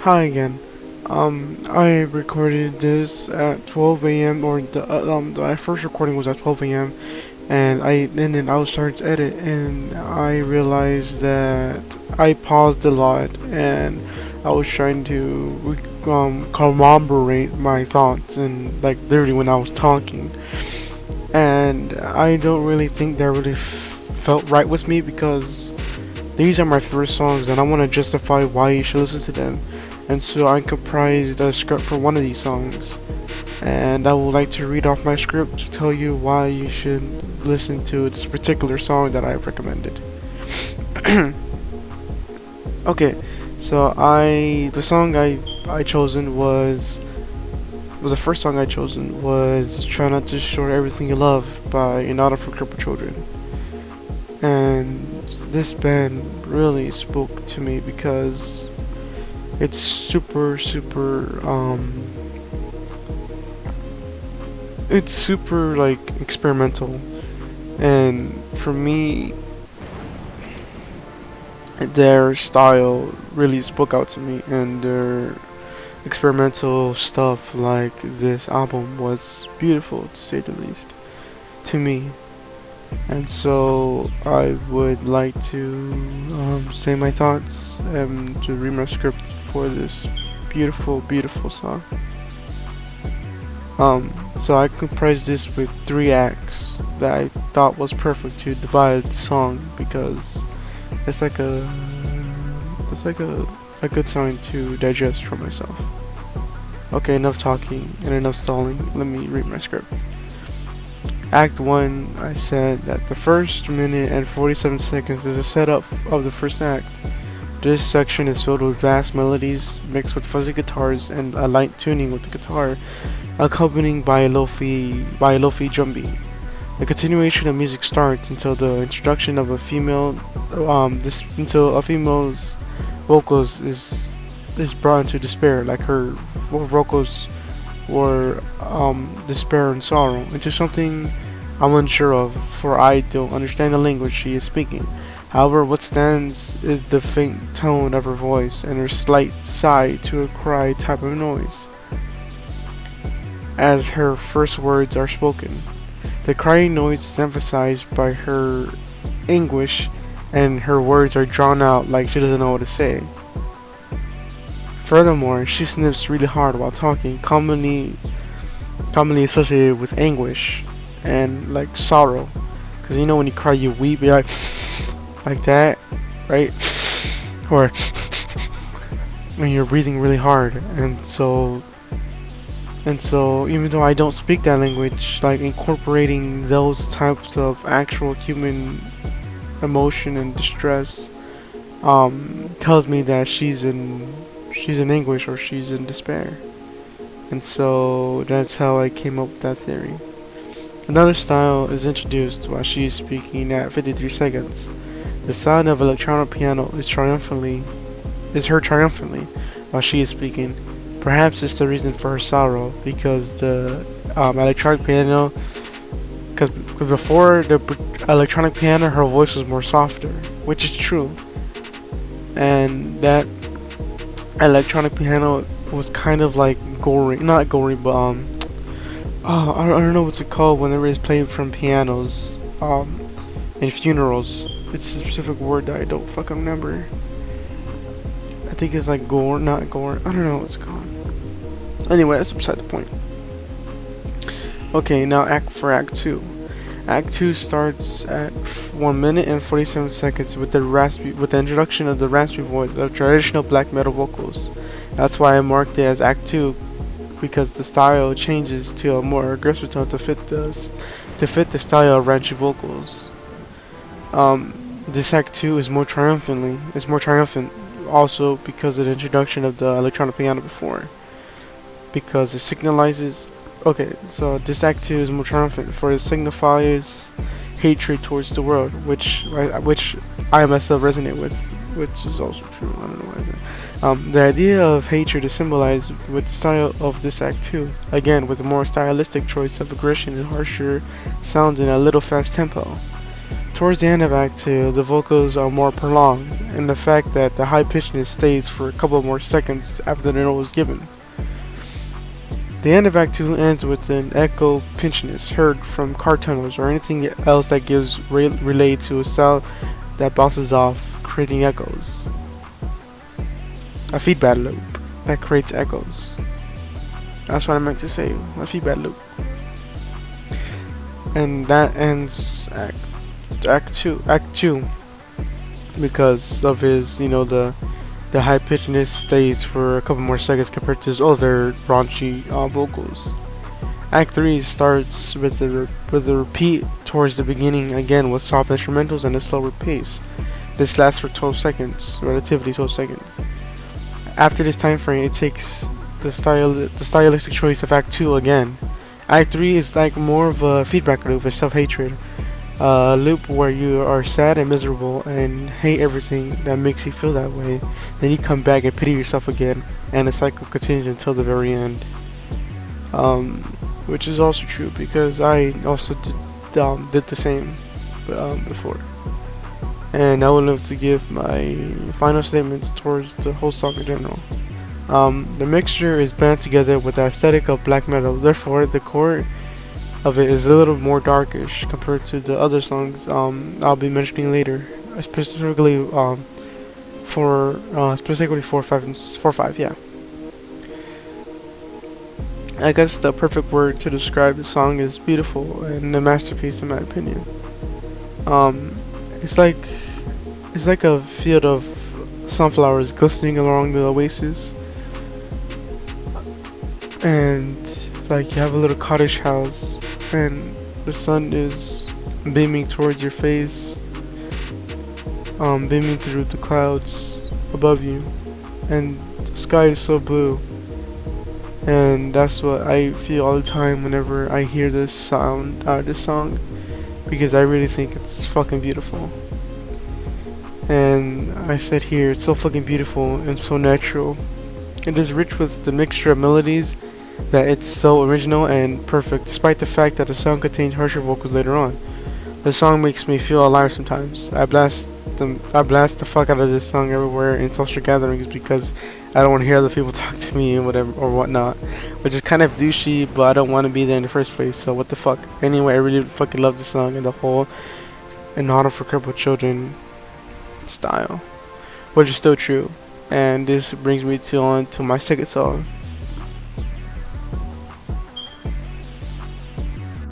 Hi again. I recorded this at 12 a.m. or the first recording was at 12 a.m. and then I was starting to edit and I realized that I paused a lot and I was trying to commemorate my thoughts and like literally when I was talking, and I don't really think that really felt right with me because these are my favorite songs and I want to justify why you should listen to them. And so I comprised a script for one of these songs, and I would like to read off my script to tell you why you should listen to this particular song that I've recommended. Okay, so the song I chosen was the first song I chosen was "Try Not to Destroy Everything You Love" by Inada for Crippled Children, and this band really spoke to me because it's it's super like experimental, and for me their style really spoke out to me, and their experimental stuff like this album was beautiful to say the least to me. And so I would like to say my thoughts and to read my script for this beautiful song. So I comprised this with 3 acts that I thought was perfect to divide the song because it's like a good song to digest for myself. Okay, enough talking and enough stalling. Let me read my script. Act 1, I said that the first minute and 47 seconds is a setup of the first act. This section is filled with vast melodies mixed with fuzzy guitars and a light tuning with the guitar, accompanied by a lo-fi drum beat. The continuation of music starts until the introduction of a female, until a female's vocals is brought into despair, like her vocals or despair and sorrow, into something I'm unsure of, for I don't understand the language she is speaking. However, what stands is the faint tone of her voice and her slight sigh to a cry type of noise as her first words are spoken. The crying noise is emphasized by her anguish, and her words are drawn out like she doesn't know what to say. Furthermore, she sniffs really hard while talking, commonly associated with anguish and like sorrow. Cause you know when you cry, you weep, you're like that, right? Or when you're breathing really hard, and so even though I don't speak that language, like incorporating those types of actual human emotion and distress, tells me that she's in anguish or she's in despair. And so that's how I came up with that theory. Another style is introduced while she is speaking at 53 seconds. The sound of electronic piano is heard triumphantly while she is speaking. Perhaps it's the reason for her sorrow, because the electronic piano, because before the electronic piano her voice was more softer, which is true, and that electronic piano was kind of like gory, not gory, but I don't know what's it called whenever it's played from pianos in funerals. It's a specific word that I don't fucking remember. I think it's like gore, not gore. I don't know what's called. Anyway, that's beside the point. Okay, now Act 2. Act 2 starts at 1 minute and 47 seconds with the introduction of the raspy voice of traditional black metal vocals. That's why I marked it as Act 2, because the style changes to a more aggressive tone to fit the style of ranchy vocals. This Act 2 is more triumphant also because of the introduction of the electronic piano before, because it signalizes. Okay, so this Act 2 is more triumphant, for it signifies hatred towards the world, which I myself resonate with, which is also true. I don't know why I said. The idea of hatred is symbolized with the style of this Act 2, again with a more stylistic choice of aggression and harsher sounds in a little fast tempo. Towards the end of Act 2, the vocals are more prolonged, and the fact that the high pitchness stays for a couple more seconds after the note was given. The end of Act 2 ends with an echo pitchness heard from car tunnels or anything else that gives relay to a sound that bounces off, creating echoes. A feedback loop that creates echoes. That's what I meant to say, a feedback loop. And that ends Act 2 because of his, the high pitchedness stays for a couple more seconds compared to his other raunchy vocals. Act 3 starts with the repeat towards the beginning again with soft instrumentals and a slower pace. This lasts for 12 seconds, relatively 12 seconds. After this time frame, it takes the stylistic choice of Act 2 again. Act 3 is like more of a feedback loop, a self-hatred. A loop where you are sad and miserable and hate everything that makes you feel that way. Then you come back and pity yourself again, and the cycle continues until the very end. Which is also true because I also did the same before. And I would love to give my final statements towards the whole song in general. The mixture is band together with the aesthetic of black metal, therefore the core of it is a little more darkish compared to the other songs I'll be mentioning later, specifically for 4-5, yeah. I guess the perfect word to describe the song is beautiful and a masterpiece in my opinion. It's like a field of sunflowers glistening along the oasis, and like you have a little cottage house and the sun is beaming towards your face, beaming through the clouds above you, and the sky is so blue. And that's what I feel all the time whenever I hear this sound, this song, because I really think it's fucking beautiful. And I said here, it's so fucking beautiful and so natural. It is rich with the mixture of melodies that it's so original and perfect, despite the fact that the song contains harsher vocals later on. The song makes me feel alive sometimes. I blast the fuck out of this song everywhere in social gatherings because I don't want to hear other people talk to me and whatever or whatnot, which is kind of douchey, but I don't want to be there in the first place, so what the fuck. Anyway, I really fucking love the song and the whole "In Honor for Crippled Children" style, which is still true. And this brings me on to my second song,